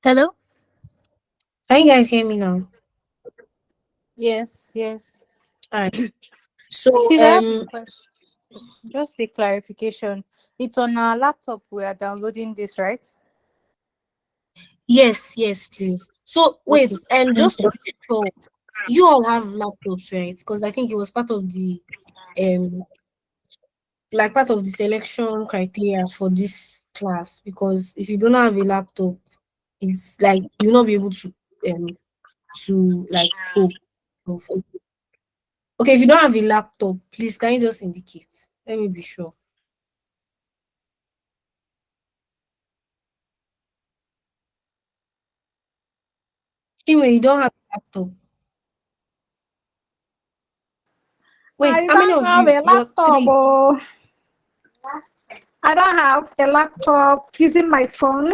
Hello? Can you guys hear me now? Yes, yes. All right. So Please, I have a question. Just a clarification. It's on our laptop we are downloading this, right? yes, please. So wait, Okay. just to be sure, you all have laptops, right? Because I think it was part of the um like part of the selection criteria for this class. Because if you don't have a laptop, it's like you'll not be able to like cope. Okay, if you don't have a laptop, please can you just indicate? Let me be sure. Anyway, you don't have a laptop. Wait, I how many don't of have you? a You're laptop. three. Oh, I don't have a laptop using my phone.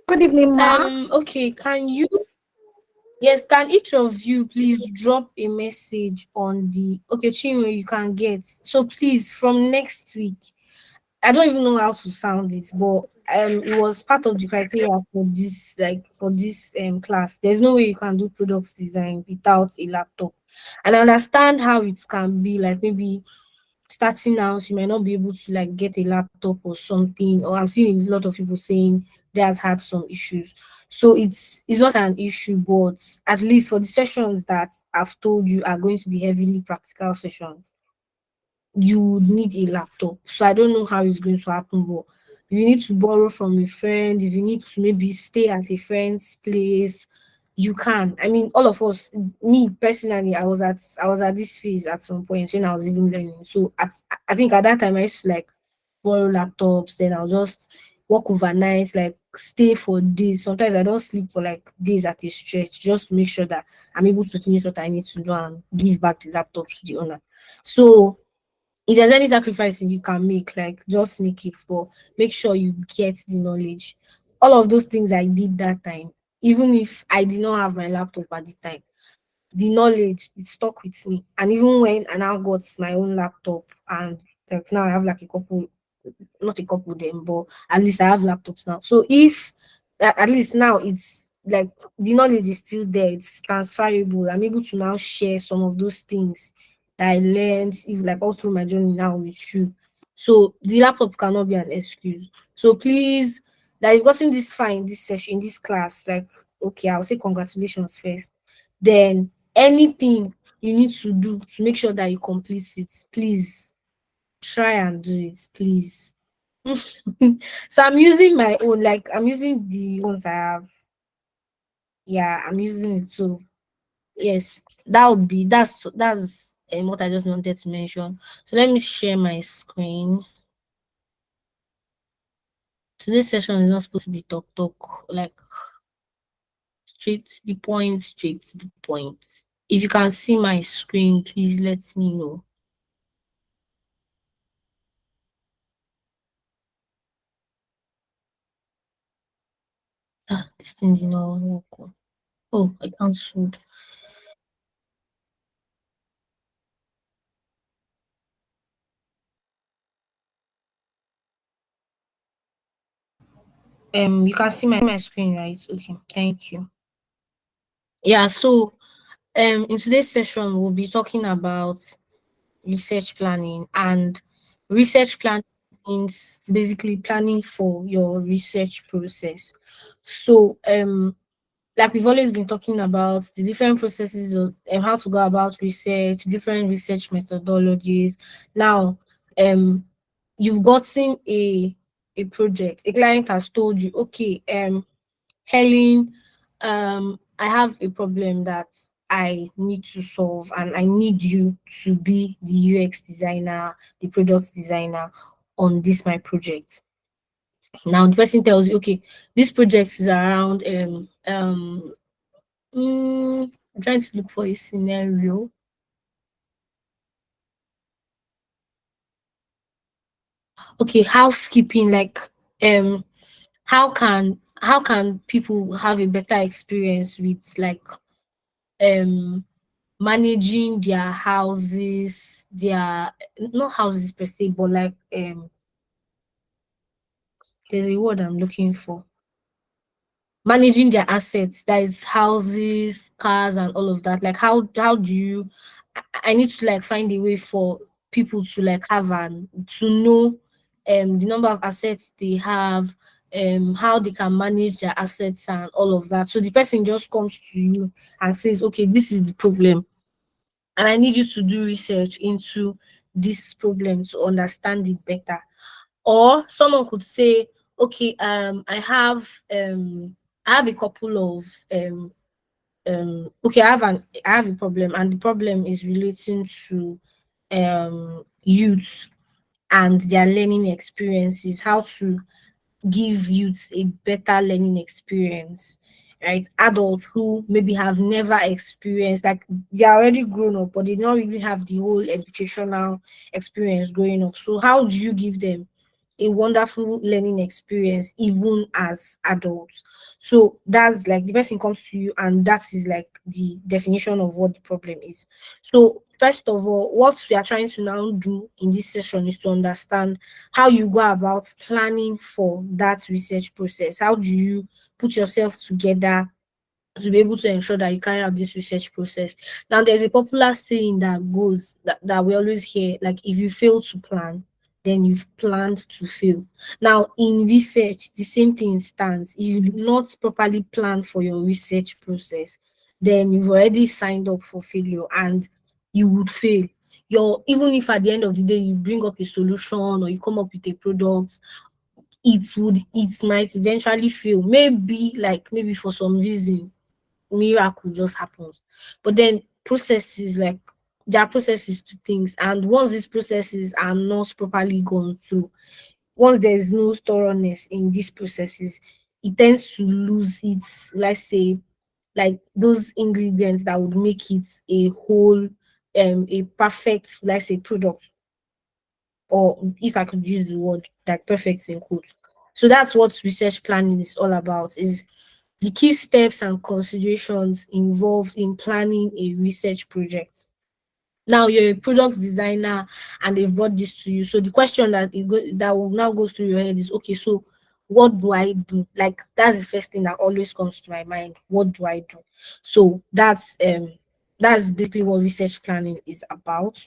Good evening, Ma. Okay, can you yes, can each of you please drop a message on the okay, Chinwe, you can get. So please from next week, I don't even know how to sound it, but it was part of the criteria for this class. There's no way you can do products design without a laptop. And I understand how it can be like maybe starting out, you might not be able to like get a laptop or something, or I'm seeing a lot of people saying they has had some issues. So it's not an issue, but at least for the sessions that I've told you are going to be heavily practical sessions, you would need a laptop. So I don't know how it's going to happen, but if you need to borrow from a friend, if you need to maybe stay at a friend's place, you can. I mean, all of us, me personally, I was at this phase at some point when I was even learning. So I think at that time I used to like borrow laptops, then I'll just work overnight, like stay for days. Sometimes I don't sleep for like days at a stretch just to make sure that I'm able to finish what I need to do and give back the laptop to the owner. So if there's any sacrifice you can make, like just make it, but make sure you get the knowledge. All of those things I did that time, even if I did not have my laptop at the time, the knowledge it stuck with me. And even when I now got my own laptop and like now I have like a couple, not a couple of them, but at least I have laptops now. So if at least now it's like the knowledge is still there, it's transferable. I'm able to now share some of those things that I learned, if like all through my journey now with you. So the laptop cannot be an excuse. So please, that you've gotten this far in this session, in this class, like okay, I'll say congratulations first. Then anything you need to do to make sure that you complete it, please try and do it, please. So I'm using my own, like I'm using the ones I have. Yeah, I'm using it. So yes, that's what I just wanted to mention. So let me share my screen. Today's session is not supposed to be talk, like straight to the point, straight to the point. If you can see my screen, please let me know. This thing did not work. Oh, I cancelled. You can see my screen, right? Okay, thank you. Yeah, so in today's session we'll be talking about research planning, and research planning means basically planning for your research process. So like we've always been talking about the different processes of how to go about research, different research methodologies. Now you've gotten a project, a client has told you, okay, Helen, I have a problem that I need to solve, and I need you to be the UX designer, the product designer on this my project. Now the person tells you, okay, this project is around I'm trying to look for a scenario. Okay, housekeeping, like um how can people have a better experience with like um managing their houses, their not houses per se, but like there's a word I'm looking for. managing their assets, that is houses, cars, and all of that. Like how do you I need to like find a way for people to like have and to know the number of assets they have, how they can manage their assets and all of that. So the person just comes to you and says, okay, this is the problem, and I need you to do research into this problem to understand it better. Or someone could say, okay, I have a couple of okay, I have a problem, and the problem is relating to youth and their learning experiences, how to give youths a better learning experience, right? Adults who maybe have never experienced, like they're already grown up, but they don't really have the whole educational experience growing up. So how do you give them a wonderful learning experience even as adults? So that's like the person comes to you, and that is like the definition of what the problem is. So first of all, what we are trying to now do in this session is to understand how you go about planning for that research process. How do you put yourself together to be able to ensure that you carry out this research process? Now, there's a popular saying that goes that we always hear, like, if you fail to plan, then you've planned to fail. Now, in research, the same thing stands. If you do not properly plan for your research process, then you've already signed up for failure and you would fail. Even if at the end of the day you bring up a solution or you come up with a product, it might eventually fail. Maybe for some reason miracle just happens. But then processes, like, there are processes to things, and once these processes are not properly gone through, once there is no thoroughness in these processes, it tends to lose its, let's say, like those ingredients that would make it a whole, a perfect, let's say, product, or if I could use the word like perfect in quotes. So that's what research planning is all about, is the key steps and considerations involved in planning a research project. Now you're a product designer and they've brought this to you. So the question that will now go through your head is, okay, so what do I do? Like, that's the first thing that always comes to my mind. What do I do? So that's basically what research planning is about.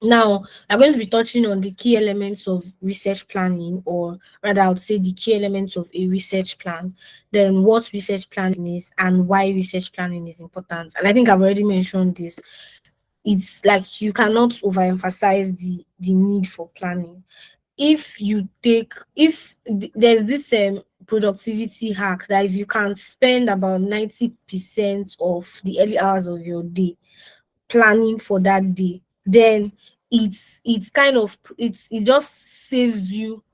Now, I'm going to be touching on the key elements of research planning, or rather, I would say the key elements of a research plan, then what research planning is, and why research planning is important. And I think I've already mentioned this. It's like you cannot overemphasize the need for planning. There's this productivity hack that if you can spend about 90% of the early hours of your day planning for that day, then it just saves you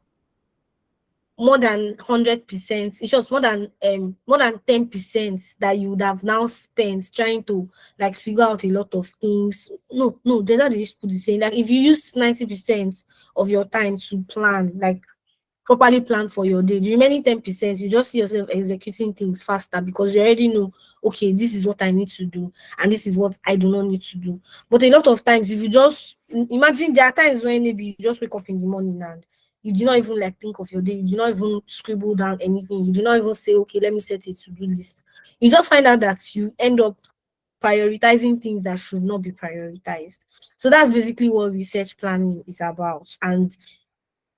more than 100%. It's just more than 10% that you would have now spent trying to like figure out a lot of things. No, there's how they used to put the saying, like, if you use 90% of your time to plan, like properly plan for your day, the remaining 10%, you just see yourself executing things faster because you already know, okay, this is what I need to do and this is what I do not need to do. But a lot of times, if you just imagine, there are times when maybe you just wake up in the morning and you do not even like think of your day, you do not even scribble down anything, you do not even say, okay, let me set a to-do list. You just find out that you end up prioritizing things that should not be prioritized. So that's basically what research planning is about. And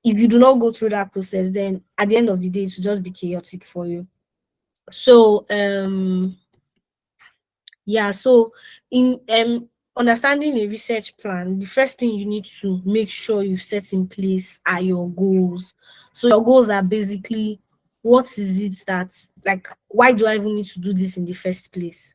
if you do not go through that process, then at the end of the day, it will just be chaotic for you. So yeah, so in understanding a research plan, the first thing you need to make sure you set in place are your goals. So your goals are basically, what is it that, like, why do I even need to do this in the first place?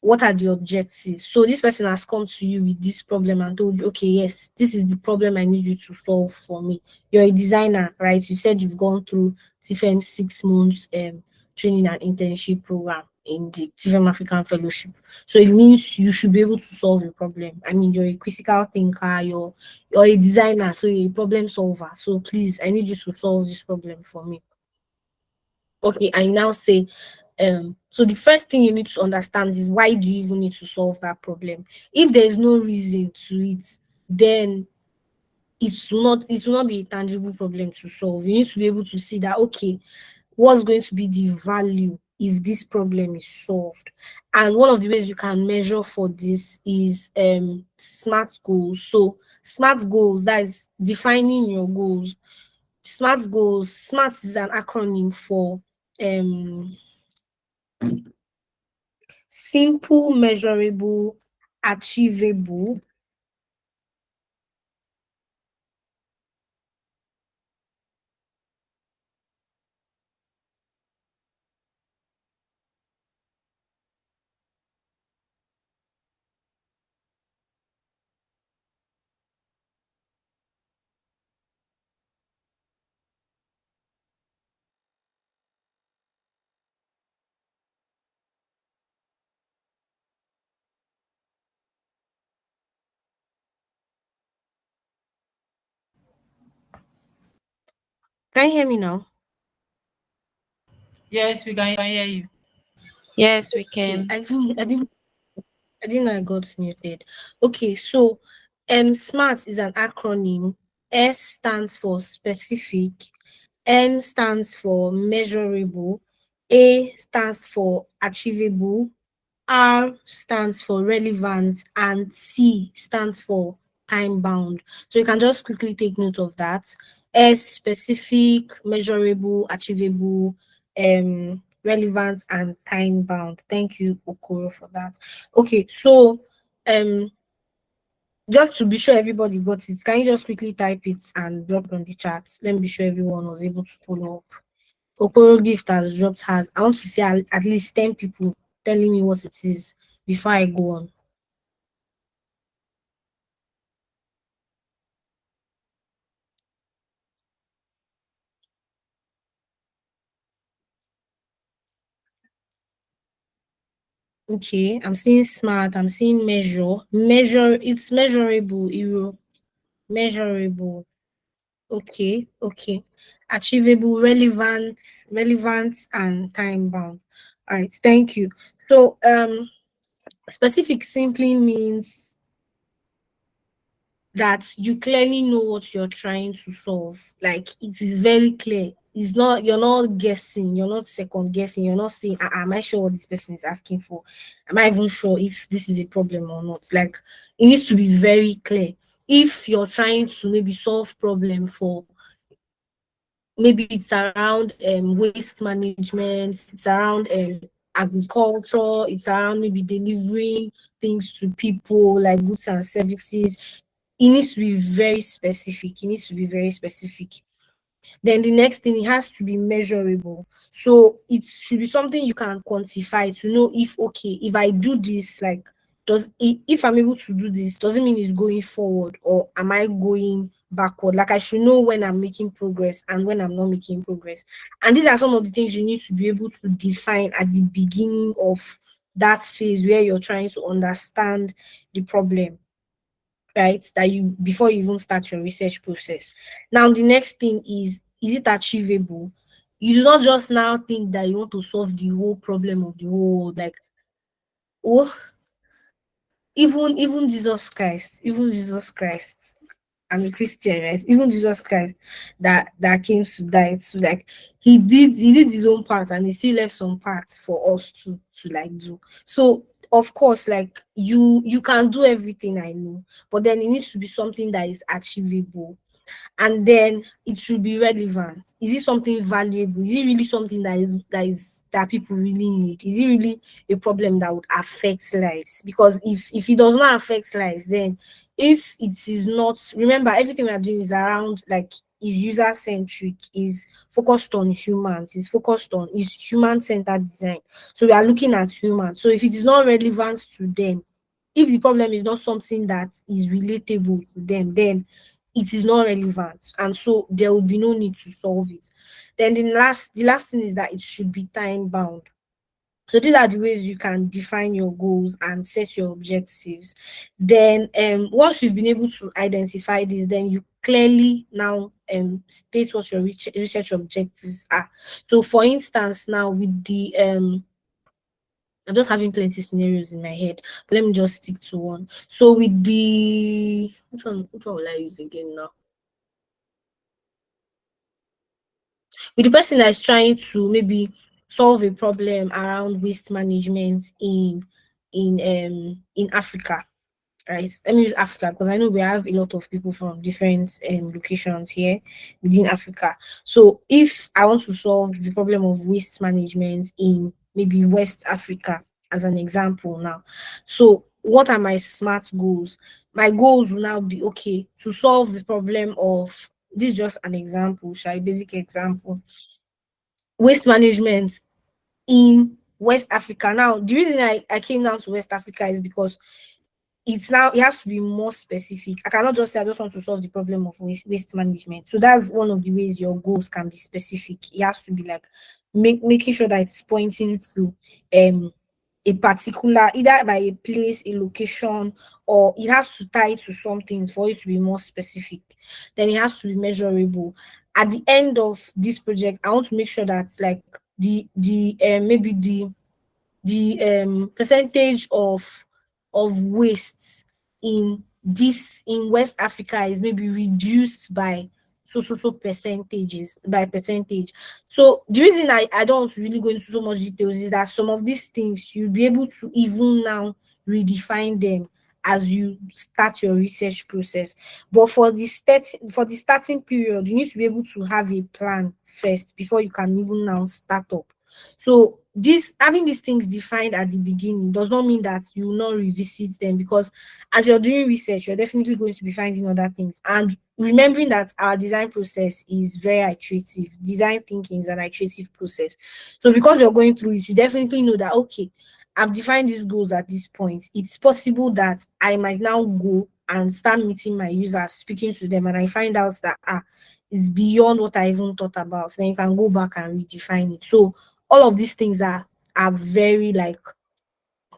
What are the objectives? So this person has come to you with this problem and told you, okay, yes, this is the problem I need you to solve for me. You're a designer, right? You said you've gone through TEFEM 6 months training and internship program in the TEFEM African Fellowship. So it means you should be able to solve a problem. I mean, you're a critical thinker, you're a designer, so you're a problem solver. So please, I need you to solve this problem for me. Okay, I now say, so the first thing you need to understand is, why do you even need to solve that problem? If there is no reason to it, then it will not be a tangible problem to solve. You need to be able to see that, okay, what's going to be the value if this problem is solved. And one of the ways you can measure for this is SMART goals. So SMART goals, that is defining your goals. SMART goals, SMART is an acronym for um simple, measurable, achievable. Can you hear me now? Yes, we can hear you. Yes, we Okay, can. I didn't know I got muted. Okay, so SMART is an acronym. S stands for specific, M stands for measurable, A stands for achievable, R stands for relevant, and T stands for time bound. So you can just quickly take note of that. S specific, measurable, achievable, relevant, and time bound. Thank you, Okoro, for that. Okay, so um just to be sure everybody got it, can you just quickly type it and drop it on the chat? Let me be sure everyone was able to follow up. Okoro gift has dropped has. I want to see at least 10 people telling me what it is before I go on. Okay, I'm seeing smart, I'm seeing measure. Measure, it's measurable, measurable. Okay, okay. Achievable, relevant, and time bound. All right, thank you. So specific simply means that you clearly know what you're trying to solve. Like it is very clear. It's not, you're not guessing, you're not second guessing, you're not saying, am I sure what this person is asking for? Am I even sure if this is a problem or not? Like it needs to be very clear. If you're trying to maybe solve problem for, maybe it's around waste management, it's around agriculture, it's around maybe delivering things to people like goods and services, it needs to be very specific. It needs to be very specific. Then the next thing, it has to be measurable. So it should be something you can quantify to know if, okay, if I do this, like, does it, if I'm able to do this, doesn't mean it's going forward or am I going backward? Like I should know when I'm making progress and when I'm not making progress. And these are some of the things you need to be able to define at the beginning of that phase where you're trying to understand the problem, right? That you, before you even start your research process. Now the next thing is it achievable? You do not just now think that you want to solve the whole problem of the whole world. Like, oh, even Jesus Christ, I'm a Christian, right? Even Jesus Christ that came to die, so like he did his own part and he still left some parts for us to like do. So of course, like you can do everything, I know, but then it needs to be something that is achievable, and then it should be relevant. Is it something valuable? Is it really something that people really need? Is it really a problem that would affect lives? Because if it does not affect lives, then if it is not, remember everything we are doing is around, like, is user centric, is focused on humans, is human centered design. So we are looking at humans. So if it is not relevant to them, if the problem is not something that is relatable to them, then it is not relevant, and so there will be no need to solve it. Then the last thing is that it should be time bound. So these are the ways you can define your goals and set your objectives. Then once you've been able to identify this, then you clearly now state what your research objectives are. So for instance, now with the I'm just having plenty scenarios in my head, but let me just stick to one. So with the which one will I use again now? with the person that is trying to maybe solve a problem around waste management in Africa, right? Let me use Africa because I know we have a lot of people from different locations here within Africa. So if I want to solve the problem of waste management in maybe West Africa, as an example now, so what are my smart goals? My goals will now be okay to solve the problem of this is just an example, shall I basic example. Waste management in West Africa. Now, the reason I came down to West Africa is because it has to be more specific. I cannot just say I just want to solve the problem of waste management. So that's one of the ways your goals can be specific. It has to be like making sure that it's pointing to um a particular, either by a place, a location, or it has to tie to something for it to be more specific. Then it has to be measurable. At the end of this project, I want to make sure that like the maybe the percentage of wastes in West Africa is maybe reduced by so percentages by percentage. So the reason I don't want to really go into so much details is that some of these things you'll be able to even now redefine them as you start your research process. But for the starting period, you need to be able to have a plan first before you can even now start up. So this having these things defined at the beginning does not mean that you will not revisit them, because as you're doing research, you're definitely going to be finding other things. And remembering that our design process is very iterative. Design thinking is an iterative process. So because you're going through it, you definitely know that okay, I've defined these goals at this point. It's possible that I might now go and start meeting my users, speaking to them, and I find out that it's beyond what I even thought about. Then you can go back and redefine it. So all of these things are very like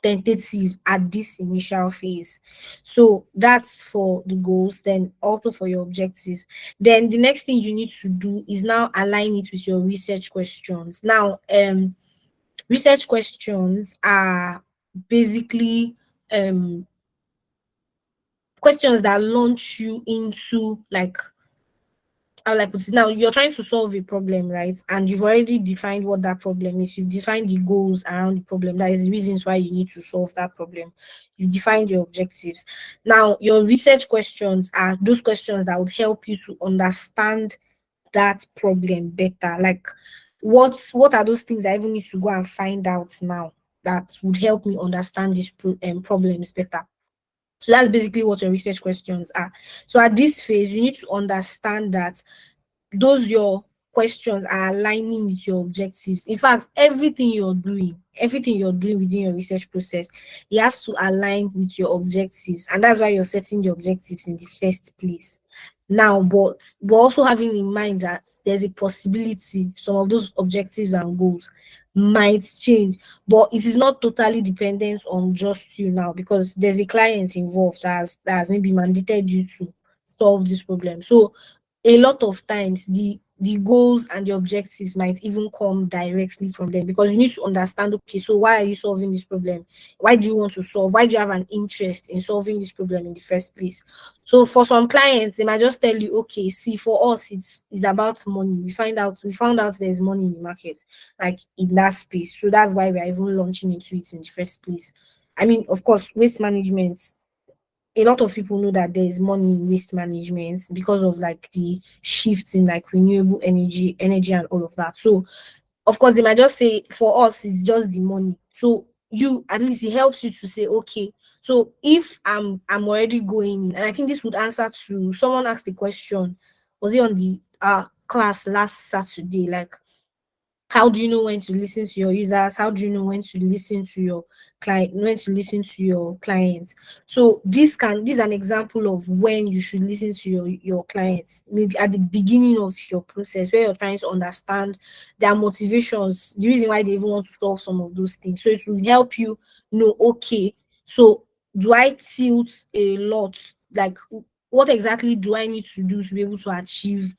tentative at this initial phase. So that's for the goals, then also for your objectives. Then the next thing you need to do is now align it with your research questions. Now research questions are basically questions that launch you into like how like put it now, you're trying to solve a problem, right? And you've already defined what that problem is. You've defined the goals around the problem. That is the reasons why you need to solve that problem. You've defined your objectives. Now, your research questions are those questions that would help you to understand that problem better. Like, what are those things I even need to go and find out now that would help me understand these problems better? So that's basically what your research questions are. So at this phase, you need to understand that those your questions are aligning with your objectives. In fact, everything you're doing within your research process, it has to align with your objectives. And that's why you're setting the objectives in the first place. Now, but also having in mind that there's a possibility some of those objectives and goals might change, but it is not totally dependent on just you now, because there's a client involved that has maybe mandated you to solve this problem. So a lot of times the goals and the objectives might even come directly from them, because you need to understand, okay, so why are you solving this problem? Why do you want to solve? Why do you have an interest in solving this problem in the first place? So for some clients, they might just tell you, okay, see, for us it's about money. We found out there's money in the market, like in that space, so that's why we are even launching into it in the first place. I mean, of course, waste management, a lot of people know that there is money in waste management because of like the shifts in like renewable energy and all of that. So of course they might just say for us it's just the money. So you at least it helps you to say, okay, so if I'm already going in, and I think this would answer to someone asked the question, was it on the class last Saturday, like how do you know when to listen to your users? How do you know when to listen to your clients? So this is an example of when you should listen to your clients, maybe at the beginning of your process where you're trying to understand their motivations, the reason why they even want to solve some of those things. So it will help you know, okay, so do I tilt a lot? Like, what exactly do I need to do to be able to achieve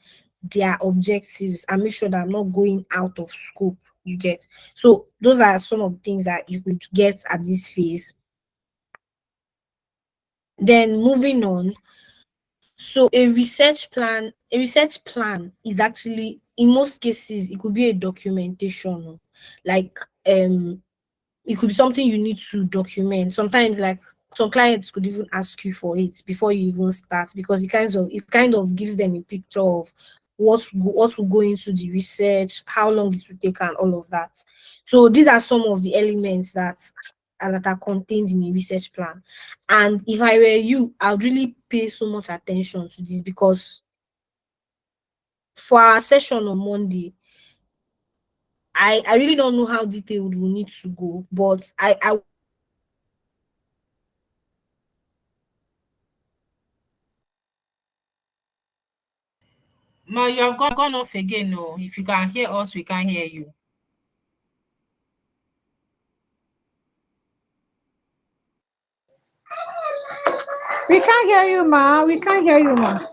their objectives and make sure that I'm not going out of scope, you get? So those are some of the things that you could get at this phase. Then moving on, so a research plan is actually in most cases it could be a documentation, like it could be something you need to document. Sometimes, like some clients could even ask you for it before you even start, because it kind of gives them a picture of what will go into the research, how long it will take, and all of that. So these are some of the elements that are contained in a research plan. And if I were you, I would really pay so much attention to this, because for our session on Monday, I really don't know how detailed we need to go, but I Ma, you have gone off again. No, if you can hear us, we can hear you. We can't hear you, ma. We can't hear you, ma.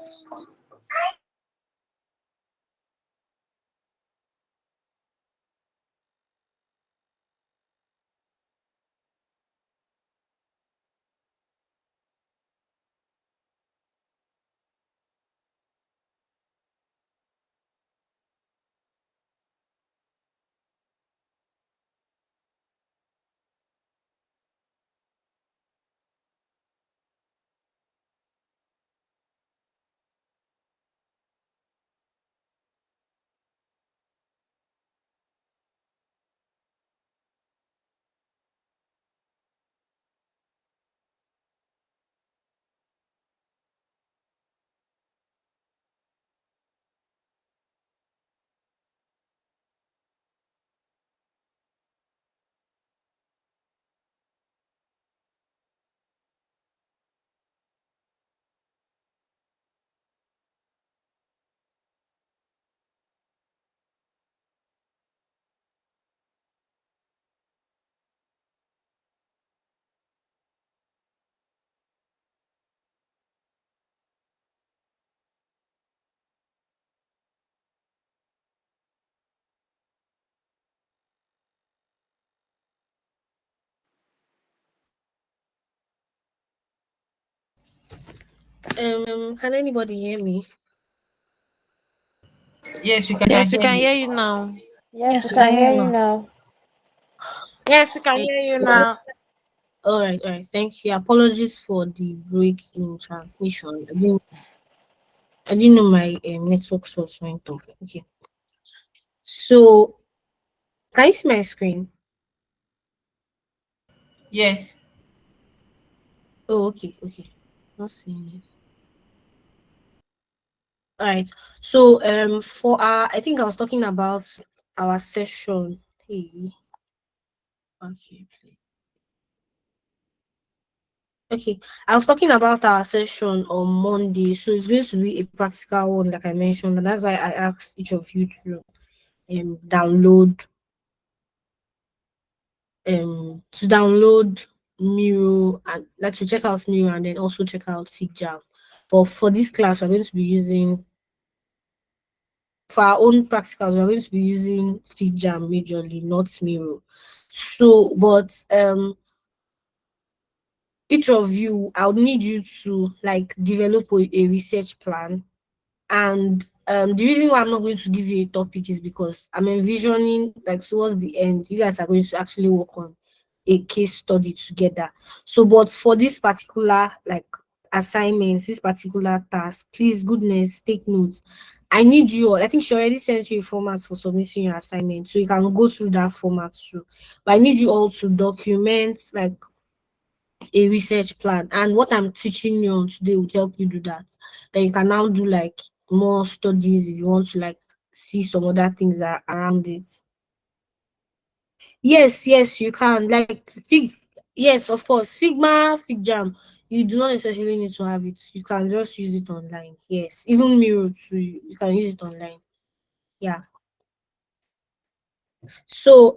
can anybody hear me? Yes, we can Yes, we hear can you. hear you now. Yes, we Okay. can hear you now. Yes, we can Thank hear you you. now. All right. Thank you. Apologies for the break in transmission. I didn't know my network source went off. Okay. So can you see my screen? Yes. Oh, okay, okay. Not seeing it. All right. So for our, I think I was talking about our session. Hey, okay. Okay, I was talking about our session on Monday, so it's going to be a practical one, like I mentioned, and that's why I asked each of you to download Miro, and like to check out Miro and then also check out FigJam. But for this class, we're going to be using, for our own practicals, we're going to be using FigJam majorly, not Miro. So, but each of you, I'll need you to like develop a research plan. And the reason why I'm not going to give you a topic is because I'm envisioning, like, towards the end, you guys are going to actually work on a case study together. So, but for this particular like assignments, this particular task, please, goodness, take notes. I need you all. I think she already sent you a format for submitting your assignment, so you can go through that format too. But I need you all to document like a research plan, and what I'm teaching you on today will help you do that. Then you can now do like more studies if you want to like see some other things around it. Yes, you can. Like yes, of course, Figma, FigJam. You do not necessarily need to have it. You can just use it online. Yes, even Miro too. You can use it online. Yeah. So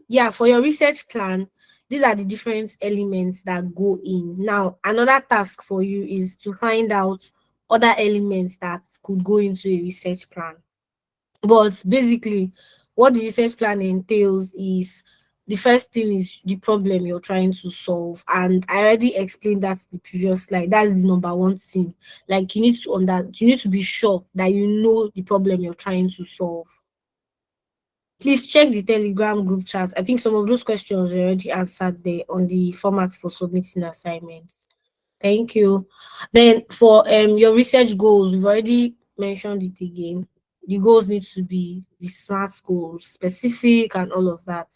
yeah, for your research plan, these are the different elements that go in. Now, another task for you is to find out other elements that could go into a research plan. But basically, what the research plan entails is the first thing is the problem you're trying to solve, and I already explained that the previous slide. That's the number one thing. Like you need to be sure that you know the problem you're trying to solve. Please check the Telegram group chat. I think some of those questions are already answered there on the format for submitting assignments. Thank you. Then for your research goals, we've already mentioned it again. The goals need to be the SMART goals, specific and all of that.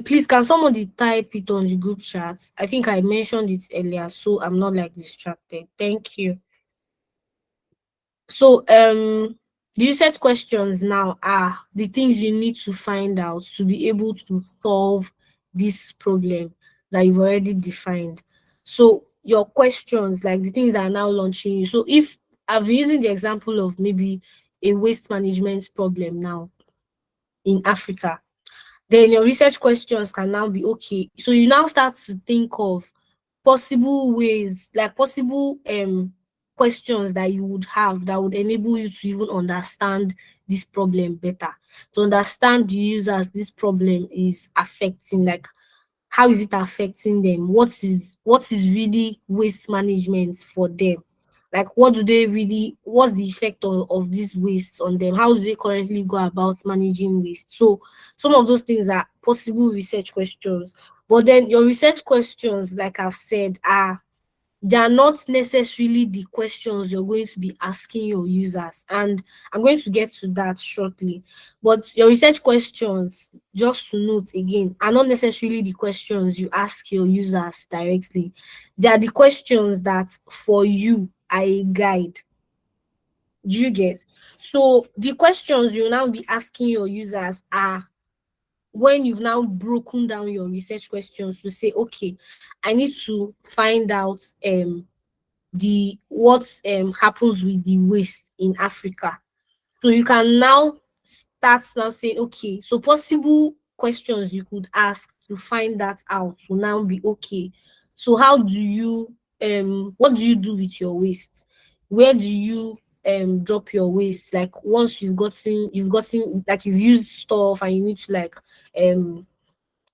Please, can somebody type it on the group chat? I think I mentioned it earlier, so I'm not like distracted. Thank you. So the research questions now are the things you need to find out to be able to solve this problem that you've already defined. So your questions, like the things that are now launching you. So if I've been using the example of maybe a waste management problem now in Africa, then your research questions can now be okay. So you now start to think of possible ways, like possible questions that you would have that would enable you to even understand this problem better, to understand the users this problem is affecting, like how is it affecting them, what is really waste management for them, like what do they really, what's the effect of this waste on them, how do they currently go about managing waste. So some of those things are possible research questions. But then your research questions, like I've said, are they are not necessarily the questions you're going to be asking your users, and I'm going to get to that shortly. But your research questions, just to note again, are not necessarily the questions you ask your users directly. They are the questions that for you are a guide. Do you get? So the questions you now be asking your users are when you've now broken down your research questions to say, okay, I need to find out the what happens with the waste in Africa. So you can now start now saying, okay, so possible questions you could ask to find that out will now be, okay, so how do you what do you do with your waste? Where do you drop your waste? Like once you've gotten like you've used stuff and you need to like um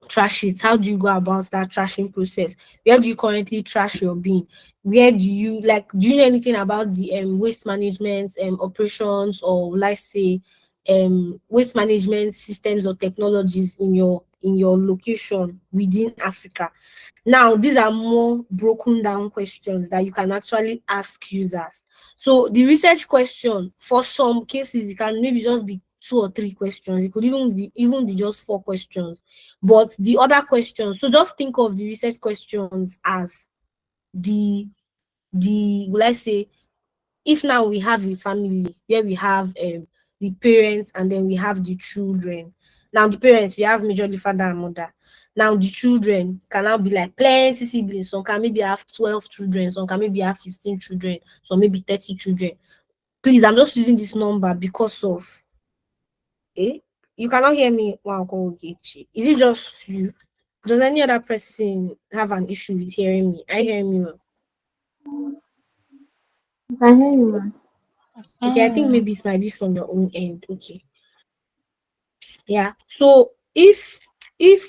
trash it, how do you go about that trashing process? Where do you currently trash your bin? Where do you like, do you know anything about the waste management operations, or let's say waste management systems or technologies in your location within Africa? Now these are more broken down questions that you can actually ask users. So the research question, for some cases it can maybe just be 2 or 3 questions, it could even be just 4 questions. But the other questions, so just think of the research questions as the let's say, if now we have a family where we have the parents and then we have the children. Now the parents, we have majorly father and mother. Now the children can now be like plenty siblings. Some can maybe have 12 children, some can maybe have 15 children, some maybe 30 children. Please, I'm just using this number because of you cannot hear me. Wow, Ogechi. Is it just you? Does any other person have an issue with hearing me? I hear me well. I can hear you, man. Okay, I think maybe it might be from your own end. Okay. Yeah. So if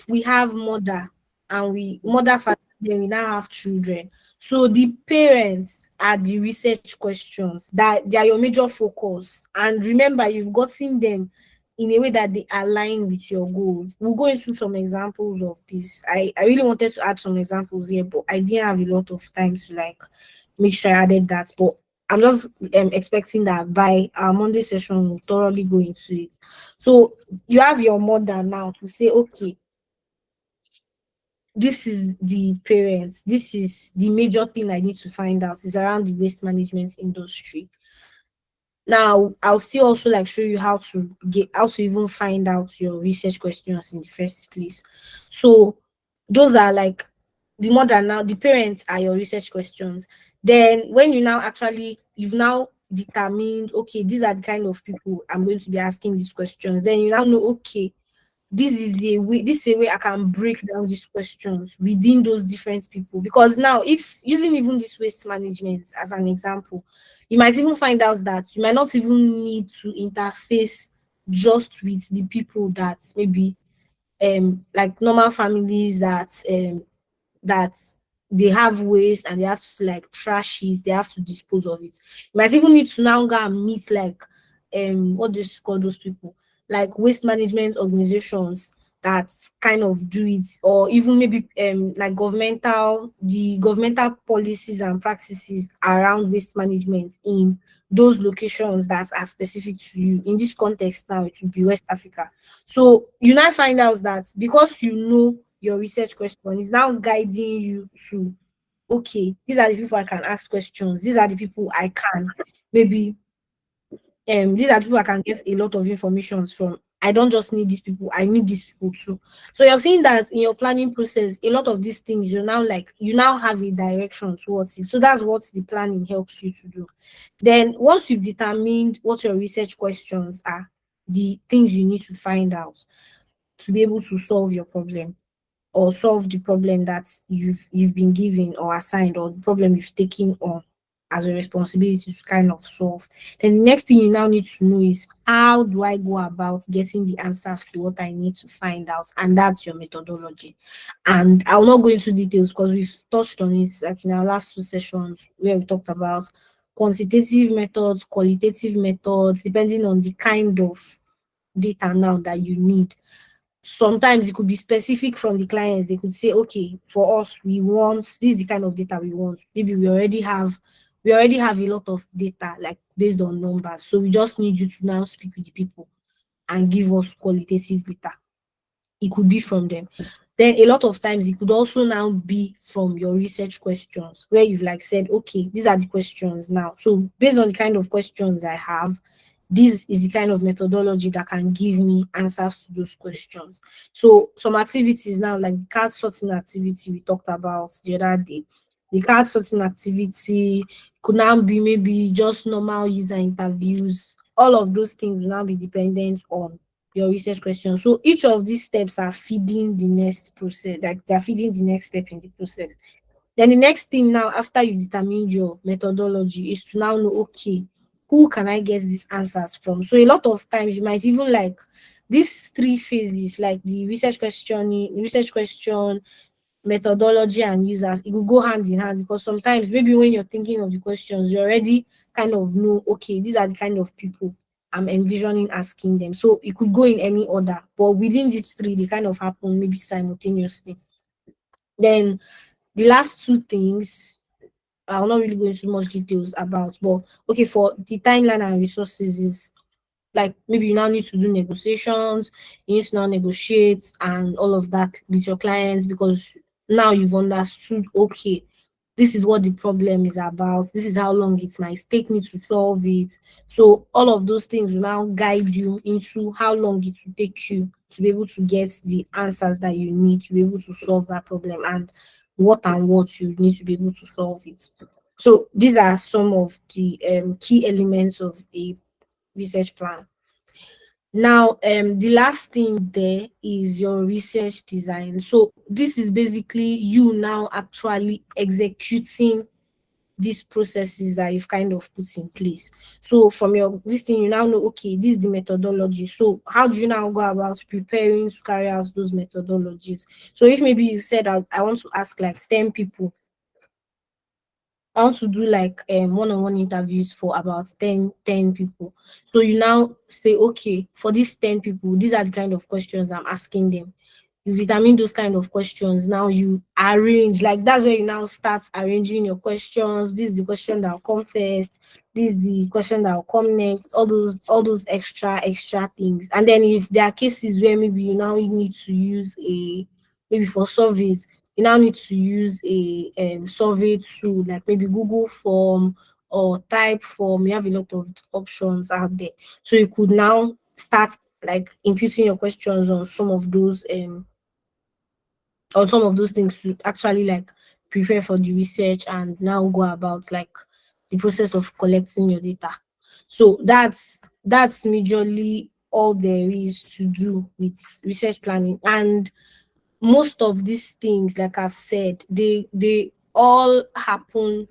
we have mother and we mother father, then we now have children. So the parents are the research questions that they are your major focus. And remember, you've gotten them in a way that they align with your goals. We'll go into some examples of this. I really wanted to add some examples here, but I didn't have a lot of time to like make sure I added that. But I'm just expecting that by our Monday session we'll thoroughly go into it. So you have your mother now to say, okay, this is the parents, this is the major thing I need to find out is around the waste management industry. Now I'll still also like show you how to even find out your research questions in the first place. So those are like the mother, now the parents are your research questions. Then when you've now determined, okay, these are the kind of people I'm going to be asking these questions, then you now know, okay, this is a way I can break down these questions within those different people. Because now, if using even this waste management as an example, you might even find out that you might not even need to interface just with the people that maybe like normal families that they have waste and they have to like trash it, they have to dispose of it. You might even need to now go and meet like what do you call those people? Like waste management organizations that kind of do it, or even maybe like governmental policies and practices around waste management in those locations that are specific to you. In this context now, it would be West Africa. So you now find out that because you know your research question is now guiding you to, okay, these are the people I can ask questions, these are the people I can maybe these are people I can get a lot of information from. I don't just need these people, I need these people too. So you're seeing that in your planning process, a lot of these things you now have a direction towards it. So that's what the planning helps you to do. Then once you've determined what your research questions are, the things you need to find out to be able to solve your problem, or solve the problem that you've been given or assigned, or the problem you've taken on as a responsibility to kind of solve. Then the next thing you now need to know is, how do I go about getting the answers to what I need to find out? And that's your methodology. And I'll not go into details because we've touched on it like in our last two sessions where we talked about quantitative methods, qualitative methods, depending on the kind of data now that you need. Sometimes it could be specific from the clients. They could say, okay, for us, we want this is the kind of data we want. Maybe we already have a lot of data, like based on numbers. So we just need you to now speak with the people and give us qualitative data. It could be from them. Then a lot of times it could also now be from your research questions, where you've like said, okay, these are the questions now. So based on the kind of questions I have, this is the kind of methodology that can give me answers to those questions. So some activities now, like the card sorting activity we talked about the other day, the card sorting activity could now be maybe just normal user interviews. All of those things will now be dependent on your research question. So each of these steps are feeding the next process, like they're feeding the next step in the process. Then the next thing now, after you've determined your methodology, is to now know, okay, who can I get these answers from? So a lot of times you might even like these three phases, like the research question, methodology, and users, it will go hand in hand, because sometimes maybe when you're thinking of the questions, you already kind of know, okay, these are the kind of people I'm envisioning asking them. So it could go in any order, but within these three, they kind of happen maybe simultaneously. Then the last two things, I'll not really go into much details about, but okay, for the timeline and resources is like maybe you now need to do negotiations, you need to now negotiate and all of that with your clients, because now you've understood, okay, this is what the problem is about, this is how long it might take me to solve it. So all of those things will now guide you into how long it will take you to be able to get the answers that you need to be able to solve that problem, and what you need to be able to solve it. So these are some of the key elements of a research plan. Now, the last thing there is your research design. So this is basically you now actually executing these processes that you've kind of put in place. So from your this thing, you now know, okay, this is the methodology. So how do you now go about preparing to carry out those methodologies? So if maybe you said, I want to ask like 10 people, I want to do like one-on-one interviews for about ten people. So you now say, okay, for these 10 people, these are the kind of questions I'm asking them. You determine those kind of questions. Now you arrange, like that's where you now start arranging your questions. This is the question that will come first. This is the question that will come next. All those extra things. And then if there are cases where maybe you now need to use maybe for surveys, you now need to use a survey tool like maybe Google Form or Type Form. You have a lot of options out there. So you could now start like imputing your questions on some of those things to actually like prepare for the research and now go about like the process of collecting your data. So that's majorly all there is to do with research planning. And most of these things, like I've said, they all happen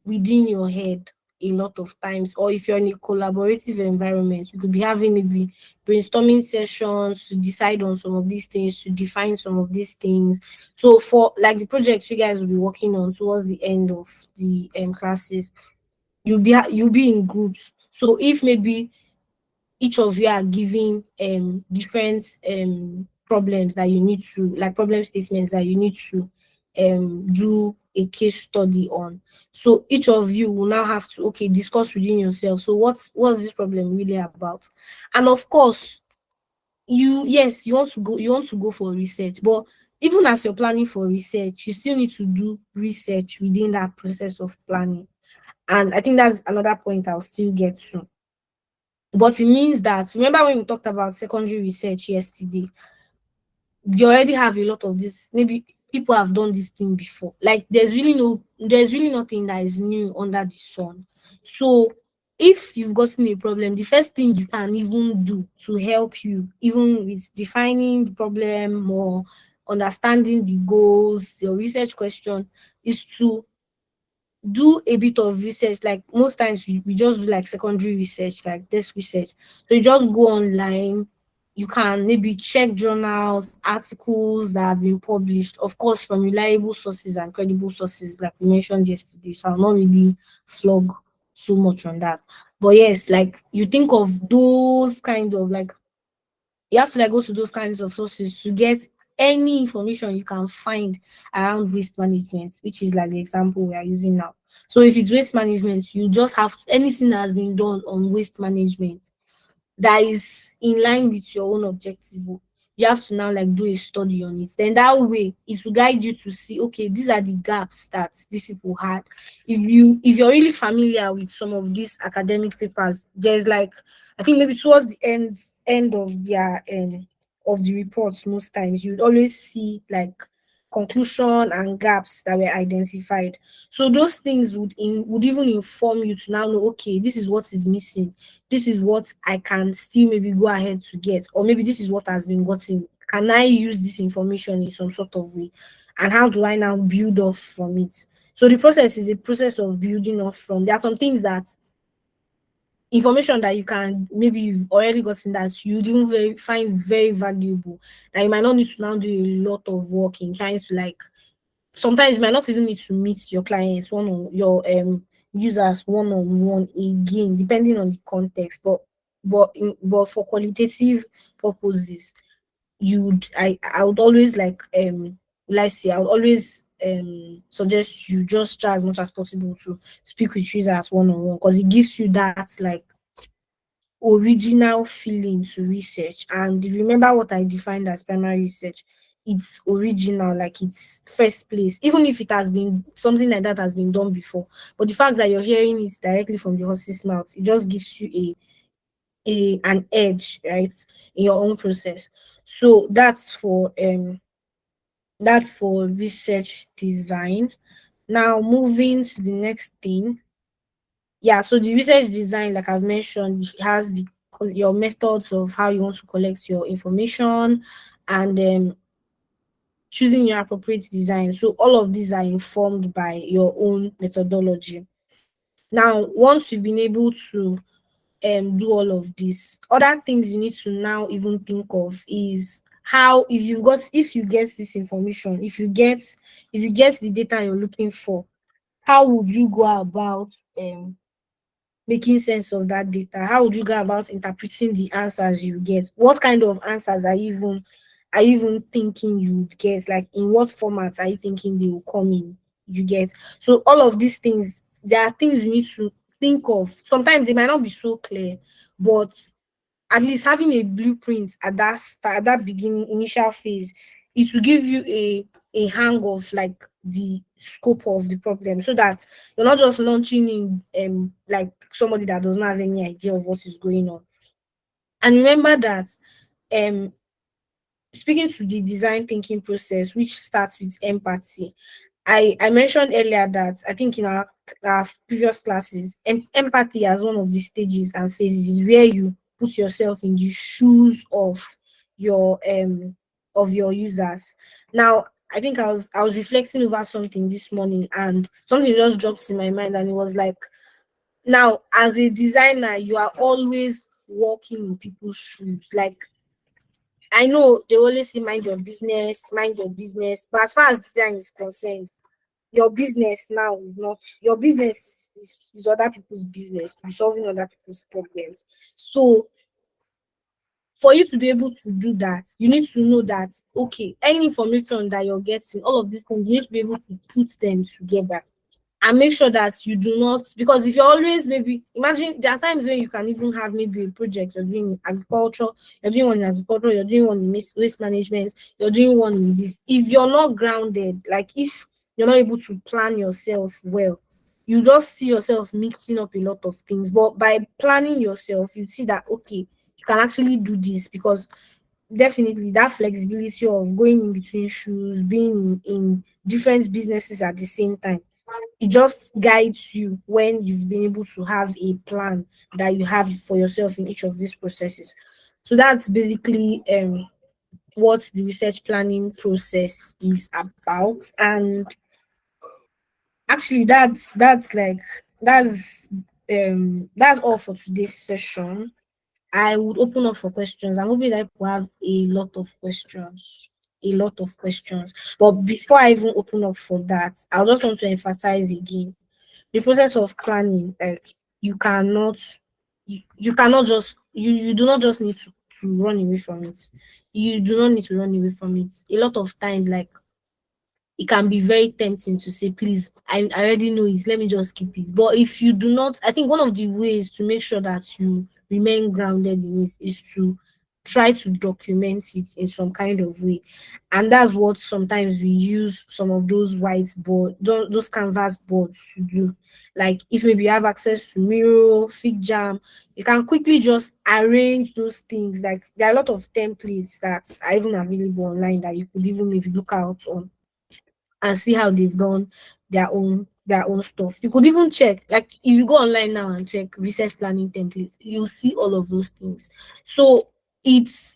within your head. a lot of times. Or if you're in a collaborative environment, you could be having maybe brainstorming sessions to decide on some of these things, to define some of these things. So for like the projects you guys will be working on towards the end of the classes, you'll be in groups. So if maybe each of you are giving different problems that you need to, like problem statements that you need to do a case study on. So each of you will now have to discuss within yourself. So what's this problem really about? And of course, you want to go for research, but even as you're planning for research, you still need to do research within that process of planning. And I think that's another point I'll still get to. But it means that, remember when we talked about secondary research yesterday, you already have a lot of this. Maybe people have done this thing before. Like there's really nothing that is new under the sun. So if you've gotten a problem, the first thing you can even do to help you, even with defining the problem or understanding the goals, your research question, is to do a bit of research. Like most times we just do like secondary research, like this research. So you just go online, you can maybe check journals, articles that have been published, of course from reliable sources and credible sources, like we mentioned yesterday. So I'll not really flog so much on that. But yes, like you think of those kind of like, you have to like go to those kinds of sources to get any information you can find around waste management, which is like the example we are using now. So if it's waste management, you just have anything that has been done on waste management that is in line with your own objective. You have to now like do a study on it. Then that way it will guide you to see, okay, these are the gaps that these people had. If you're really familiar with some of these academic papers, there's like, I think maybe towards the end of their of the reports, most times you'd always see like conclusion and gaps that were identified. So those things would even inform you to now know, okay, this is what is missing, this is what I can still maybe go ahead to get, or maybe this is what has been gotten. Can I use this information in some sort of way? And how do I now build off from it? So the process is a process of building off from. There are some things that information that you can maybe you've already gotten that you do find very valuable, that you might not need to now do a lot of work in trying to like, sometimes you might not even need to meet your clients one on your users one on one again, depending on the context. But for qualitative purposes, I would always like let's say I would always suggest you just try as much as possible to speak with users one on one, because it gives you that like original feeling to research. And if you remember what I defined as primary research, it's original, like it's first place, even if it has been something like that has been done before. But the fact that you're hearing it directly from the horse's mouth, it just gives you an edge, right, in your own process. So that's for research design. Now moving to the next thing. Yeah, so the research design, like I've mentioned, it has your methods of how you want to collect your information, and choosing your appropriate design. So all of these are informed by your own methodology. Now, once you've been able to do all of this, other things you need to now even think of is how, if you get this information, if you get the data you're looking for, how would you go about making sense of that data? How would you go about interpreting the answers you get? What kind of answers are you even thinking you would get? Like in what formats are you thinking they will come in? You get. So all of these things, there are things you need to think of. Sometimes they might not be so clear, but at least having a blueprint at that start, at that beginning initial phase, it will give you a hang of like the scope of the problem, so that you're not just launching in like somebody that does not have any idea of what is going on. And remember that um speaking to the design thinking process, which starts with empathy, I mentioned earlier that I think in our previous classes, empathy as one of the stages and phases is where you put yourself in the shoes your um of your users. Now, I think I was reflecting over something this morning, and something just dropped in my mind, and it was like, Now, as a designer, you are always walking in people's shoes. Like, I know they always say mind your business. But as far as design is concerned, your business now is not your business is other people's business to be solving other people's problems. So for you to be able to do that, you need to know that okay, any information that you're getting, all of these things, you need to be able to put them together and make sure that you do not, because if you're always, maybe imagine there are times when you can even have maybe a project you're doing in agriculture, you're doing one in agriculture, you're doing one in waste management, you're doing one in this. If you're not grounded, like if you're not able to plan yourself well, you just see yourself mixing up a lot of things. But by planning yourself, you see that okay, you can actually do this, because definitely that flexibility of going in between shoes, being in different businesses at the same time, it just guides you when you've been able to have a plan that you have for yourself in each of these processes. So that's basically what the research planning process is about. And actually that's all for today's session. I would open up for questions. I'm hoping that we have a lot of questions. A lot of questions. But before I even open up for that, I just want to emphasize again the process of planning. Like you cannot, you cannot just you do not just need to run away from it. You do not need to run away from it. A lot of times, like it can be very tempting to say, please, I already know it, let me just keep it. But if you do not, I think one of the ways to make sure that you remain grounded in it is to try to document it in some kind of way. And that's what sometimes we use some of those whiteboard, those canvas boards to do. Like if maybe you have access to Miro, FigJam, you can quickly just arrange those things. Like there are a lot of templates that are even available online that you could even maybe look out on and see how they've done their own stuff. You could even check, like if you go online now and check research planning templates, you'll see all of those things. So it's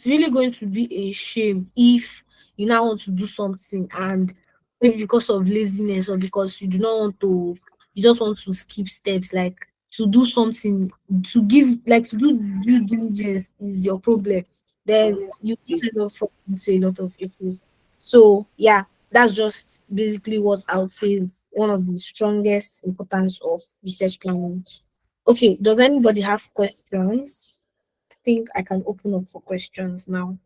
really going to be a shame if you now want to do something and maybe because of laziness or because you do not want to, you just want to skip steps, like to do something, to give, like to do due diligence is your problem, then you put yourself into a lot of issues. So yeah, that's just basically what I would say is one of the strongest importance of research planning. Okay, does anybody have questions? I think I can open up for questions now.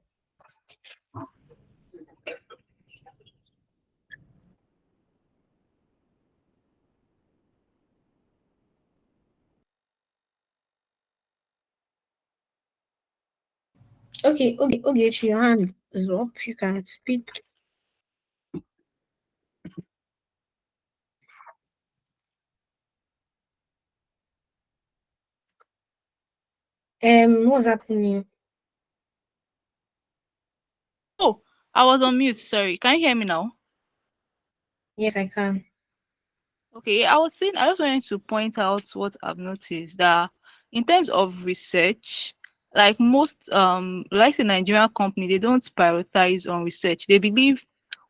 Okay, your hand is up. You can speak. What's happening? Oh, I was on mute. Sorry. Can you hear me now? Yes, I can. Okay, I was saying, I just wanted to point out what I've noticed that in terms of research, like most, like the Nigerian company, they don't prioritize on research. They believe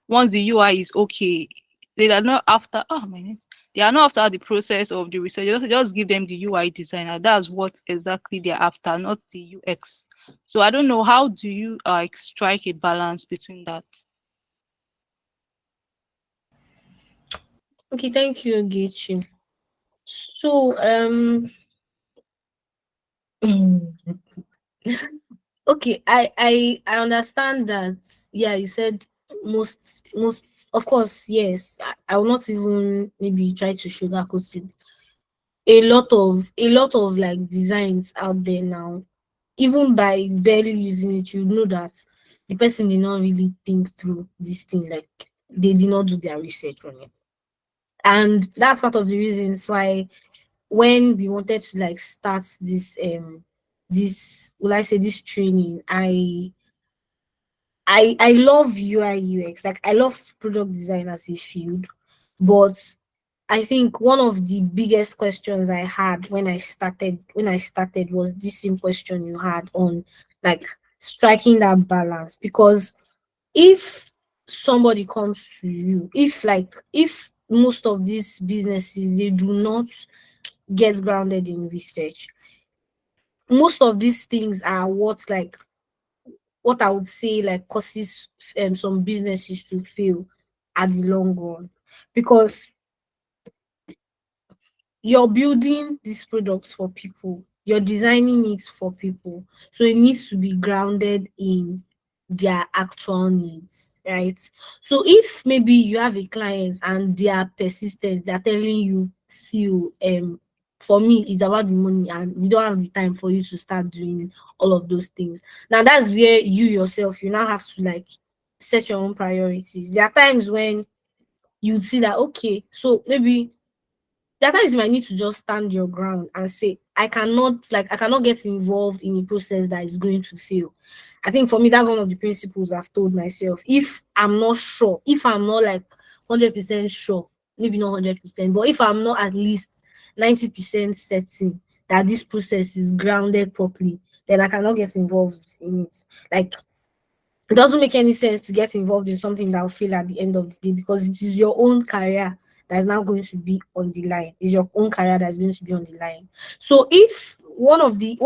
once the UI is okay, they are not after, oh my name, they are not after the process of the research. Just give them the UI designer. That's what exactly they're after, not the UX. So I don't know, how do you like strike a balance between that? Okay, thank you, Gechi. So okay, I understand that. Yeah, you said most of course, yes. I will not even maybe try to sugarcoat it. A lot of like designs out there now, even by barely using it, you know that the person did not really think through this thing, like they did not do their research on it. And that's part of the reasons why when we wanted to like start this will I say this training, I love UI UX. Like I love product design as a field, but I think one of the biggest questions I had when I started was this same question you had on like striking that balance. Because if somebody comes to you, if most of these businesses, they do not get grounded in research. Most of these things are what I would say like causes some businesses to fail at the long run, because you're building these products for people, you're designing it for people, so it needs to be grounded in their actual needs, right? So if maybe you have a client and they are persistent, they're telling you, see, for me it's about the money and we don't have the time for you to start doing all of those things. Now that's where you yourself, you now have to like set your own priorities. There are times when you see that, okay, so maybe there are times you might need to just stand your ground and say, I cannot get involved in a process that is going to fail. I think for me, that's one of the principles I've told myself. If I'm not sure, if I'm not like 100% sure, maybe not 100%, but if I'm not at least 90% certain that this process is grounded properly, then I cannot get involved in it. Like, it doesn't make any sense to get involved in something that will fail at the end of the day, because it is your own career that is now going to be on the line. It's your own career that is going to be on the line. So if one of the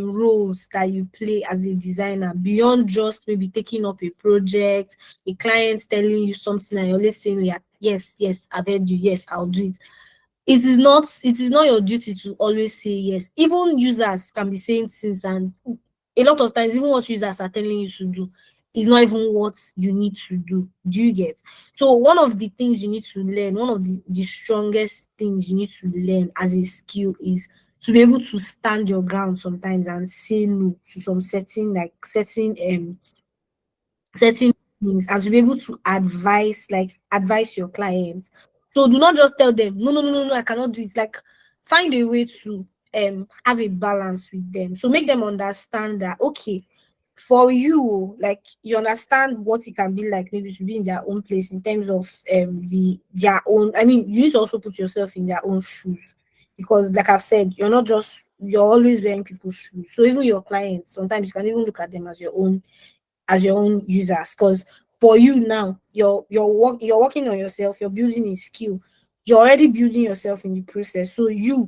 roles that you play as a designer, beyond just maybe taking up a project, a client telling you something and you're always saying, yeah, yes, yes, I've heard you, yes, I'll do it. It is not your duty to always say yes. Even users can be saying things, and a lot of times even what users are telling you to do is not even what you need to do. Do you get? So one of the things you need to learn, one of the strongest things you need to learn as a skill is to be able to stand your ground sometimes and say no to some certain things, and to be able to advise your clients. So do not just tell them, no, no, no, no, no, I cannot do it. Like, find a way to have a balance with them. So make them understand that, okay, for you, like, you understand what it can be like maybe to be in their own place in terms of their own. I mean, you need to also put yourself in their own shoes, because like I've said, you're always wearing people's shoes. So even your clients, sometimes you can even look at them as your own users, because for you now, you're working on yourself, you're building a skill, you're already building yourself in the process. So you're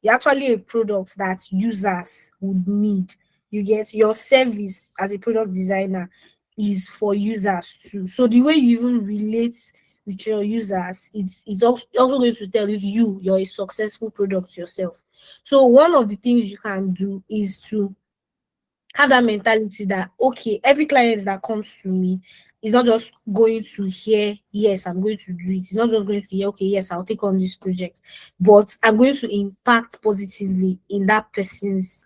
actually a product that users would need. You get, your service as a product designer is for users too. So the way you even relate with your users, it's also going to tell if you're a successful product yourself. So one of the things you can do is to have that mentality that, okay, every client that comes to me is not just going to hear, yes, I'm going to do it. It's not just going to hear, okay, yes, I'll take on this project, but I'm going to impact positively in that person's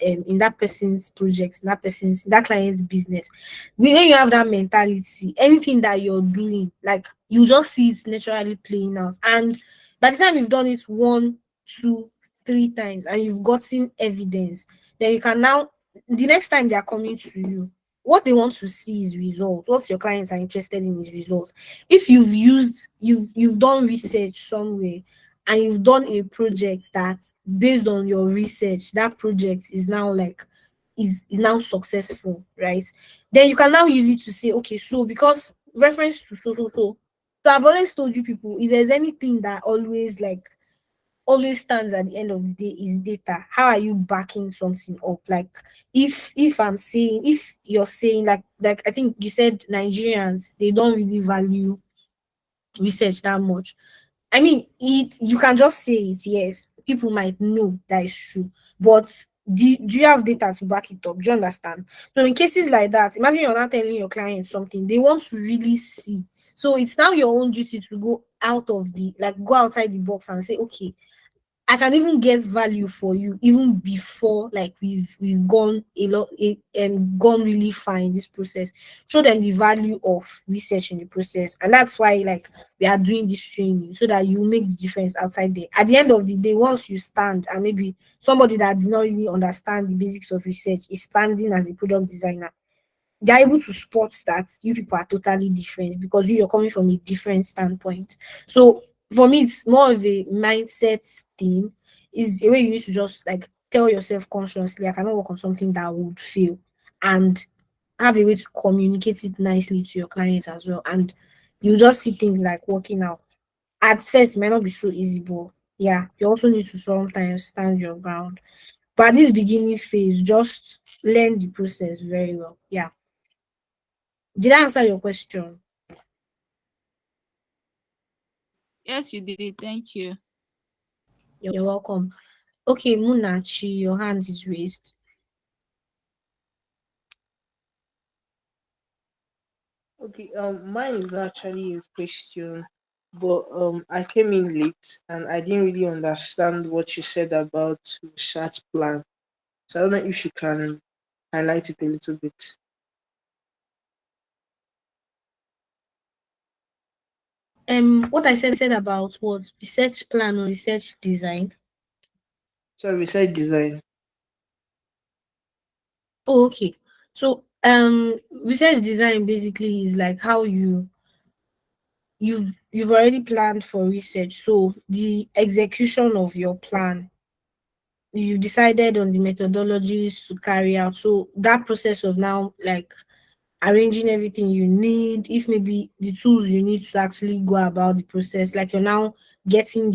project, in that client's business. When you have that mentality, anything that you're doing, like, you just see it naturally playing out. And by the time you've done it one, two, three times and you've gotten evidence, then you can now, the next time they are coming to you, what they want to see is results. What your clients are interested in is results. If you've done research somewhere and you've done a project that, based on your research, that project is now like is now successful, right? Then you can now use it to say, okay, so because reference to so I've always told you people, if there's anything that always stands at the end of the day is data. How are you backing something up? Like, if you're saying, like I think you said Nigerians, they don't really value research that much. I mean, you can just say it, yes, people might know that is true, but do you have data to back it up? Do you understand? So in cases like that, imagine you're not telling your client something they want to really see. So it's now your own duty to go outside the box and say, okay, I can even get value for you even before, like, we've gone a lot and gone really far in this process. Show them the value of research in the process, and that's why, like, we are doing this training, so that you make the difference outside there. At the end of the day, once you stand, and maybe somebody that did not really understand the basics of research is standing as a product designer, they're able to spot that you people are totally different, because you're coming from a different standpoint. So for me, it's more of a mindset thing. Is a way you need to just like tell yourself consciously, I cannot work on something that would fail, and have a way to communicate it nicely to your clients as well. And you just see things like working out. At first, it might not be so easy, but Yeah, you also need to sometimes stand your ground. But at this beginning phase, just learn the process very well. Yeah. Did I answer your question? Yes, you did. Thank you. You're welcome. Okay, Munachi, your hand is raised. Okay, mine is actually a question, but I came in late and I didn't really understand what you said about research plan. So I don't know if you can highlight it a little bit. What I said about what research plan or research design. So research design. Oh, okay. So research design basically is like how you've already planned for research. So the execution of your plan, you decided on the methodologies to carry out. So that process of now like arranging everything you need, if maybe the tools you need to actually go about the process, like you're now getting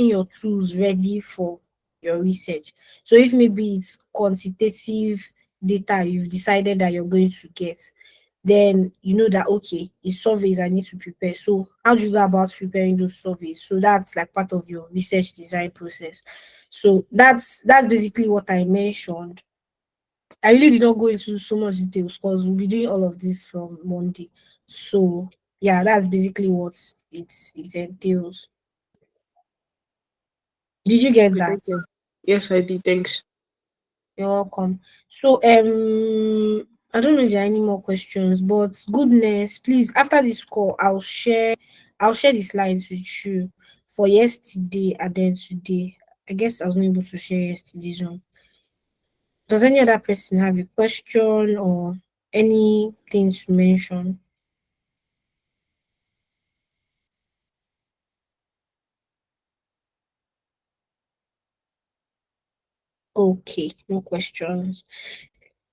your tools ready for your research. So if maybe it's quantitative data you've decided that you're going to get, then you know that okay, it's surveys I need to prepare. So how do you go about preparing those surveys? So that's like part of your research design process. So that's basically what I mentioned. I really did not go into so much details because we'll be doing all of this from Monday. So yeah, that's basically what it entails. Did you get Okay, thank that? you. Yes, I did. Thanks. You're welcome. So I don't know if there are any more questions, but goodness, please after this call, I'll share the slides with you for yesterday and then today. I guess I was not able to share yesterday's one. Does any other person have a question or anything to mention? Okay, no questions.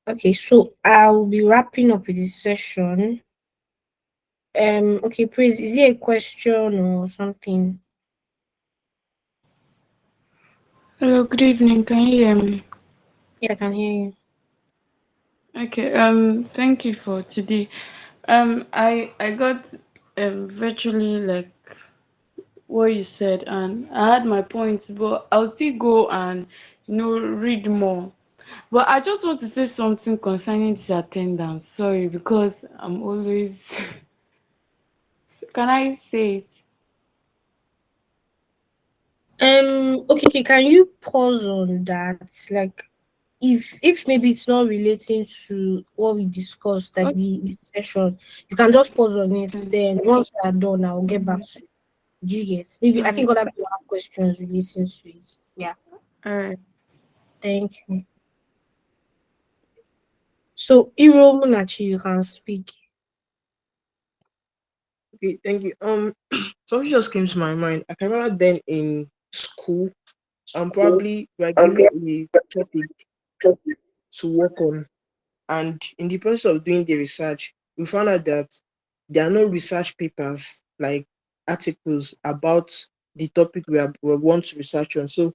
Okay, so I'll be wrapping up with this session. Okay, please, is it a question or something? Hello, good evening. Can you hear me? Yes, I can hear you. Okay. Thank you for today. I got virtually like what you said, and I had my points, but I'll still go and read more. But I just want to say something concerning this attendance. Sorry, because I'm always. Can I say it? Okay, can you pause on that? Like, if maybe it's not relating to what we discussed, like the session, you can just pause on it. Okay. Then once we are done, I'll get back to you. Do you get? Maybe I Alright. think other people have questions relating to it. Yeah, Alright. thank you. So, Iro Munachi, you can speak. Okay, thank you. Something just came to my mind. I can remember then in school, probably we are given a topic to work on, and in the process of doing the research, we found out that there are no research papers like articles about the topic we want to research on. So,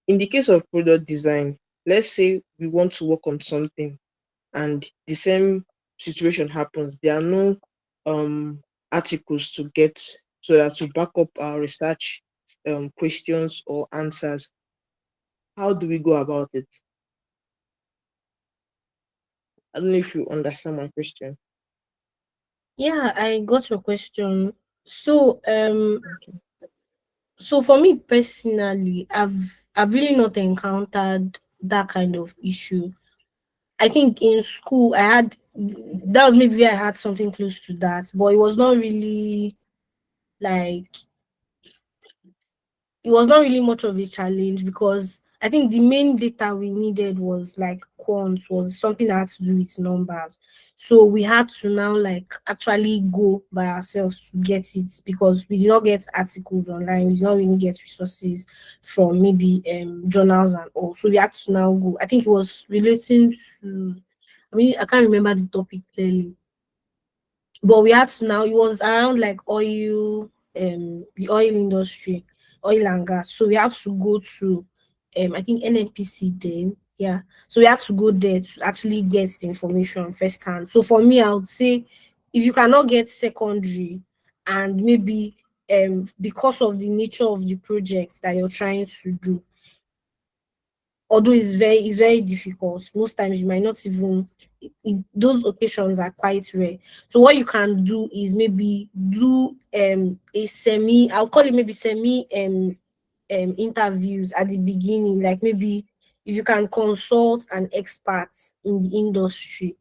in the case of product design, let's say we want to work on something and the same situation happens, there are no articles to get so that to back up our research questions or answers. How do we go about it? I don't know if you understand my question. Yeah, I got your question. So, Okay. so for me personally, I've really not encountered that kind of issue. I think in school I had that was maybe where I had something close to that, but like it was not really much of a challenge because I think the main data we needed was like quant was something that had to do with numbers. So we had to now like actually go by ourselves to get it because we did not get articles online, we did not really get resources from maybe journals and all. So we had to now go. I think it was relating to I can't remember the topic clearly, but we had to now it was around like oil, the oil industry. oil and gas. So we had to go to I think NNPC then. Yeah. So we had to go there to actually get the information firsthand. So for me, I would say if you cannot get secondary and maybe because of the nature of the project that you're trying to do, although it's very difficult, most times you might not even those occasions are quite rare. So what you can do is maybe do a semi, I'll call it maybe semi interviews at the beginning, like maybe if you can consult an expert in the industry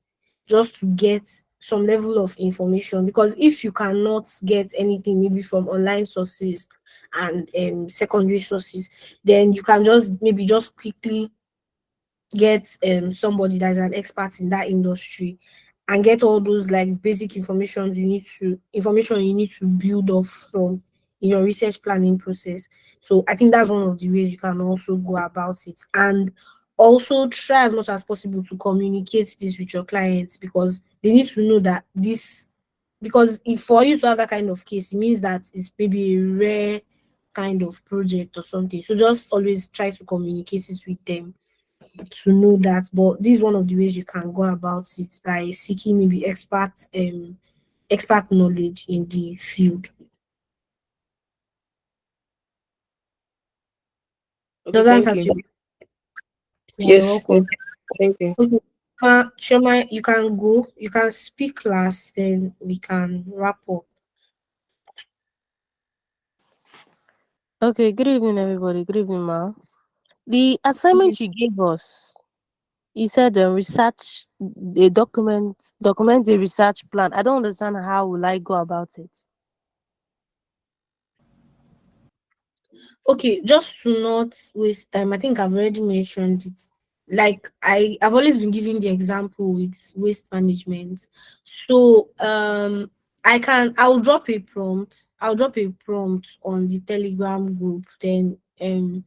just to get some level of information, because if you cannot get anything maybe from online sources and secondary sources, then you can just maybe just quickly get somebody that's an expert in that industry and get all those like basic information you need to build off from in your research planning process. So I think that's one of the ways you can also go about it. And also try as much as possible to communicate this with your clients, because they need to know that this, because if for you to have that kind of case, it means that it's maybe a rare kind of project or something. So just always try to communicate it with them to know that. But this is one of the ways you can go about it, by seeking maybe expert knowledge in the field. Okay, Does that thank answer you. you? Yeah, you're Yes, yes, welcome. thank you. Okay. Shema, you can go. You can speak last, then we can wrap up. Okay, good evening, everybody. Good evening, Ma. The assignment you gave us, you said document a research plan. I don't understand how will I go about it. Okay, just to not waste time, I think I've already mentioned it. Like I've always been giving the example with waste management. So I'll drop a prompt. I'll drop a prompt on the Telegram group. Then I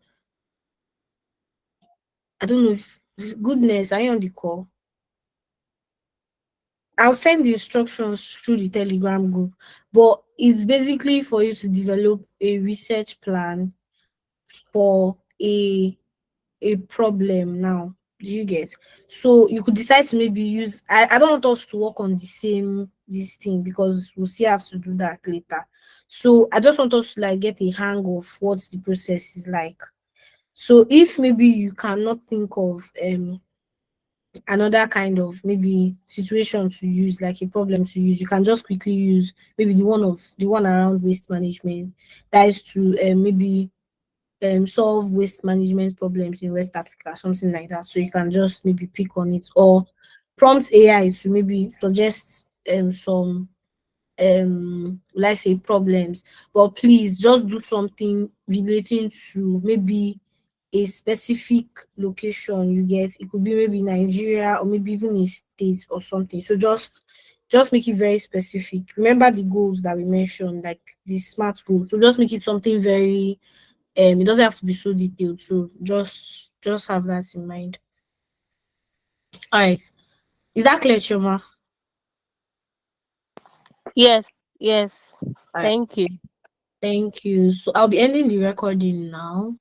don't know if goodness, are you on the call? I'll send the instructions through the Telegram group. But it's basically for you to develop a research plan for a problem now. Do you get? So you could decide to maybe use, I don't want us to work on the same this thing, because we'll still have to do that later. So I just want us to like get a hang of what the process is like. So if maybe you cannot think of another kind of maybe situation to use, like a problem to use, you can just quickly use maybe the one around waste management. That is to maybe solve waste management problems in West Africa, something like that. So you can just maybe pick on it, or prompt AI to maybe suggest some let's say problems. But please just do something relating to maybe a specific location. You get, it could be maybe Nigeria or maybe even a state or something. So just make it very specific. Remember the goals that we mentioned, like the smart goals. So just make it something very it doesn't have to be so detailed, so just have that in mind. All right, is that clear, Choma? Yes, yes. All right, Thank you. thank you. So I'll be ending the recording now.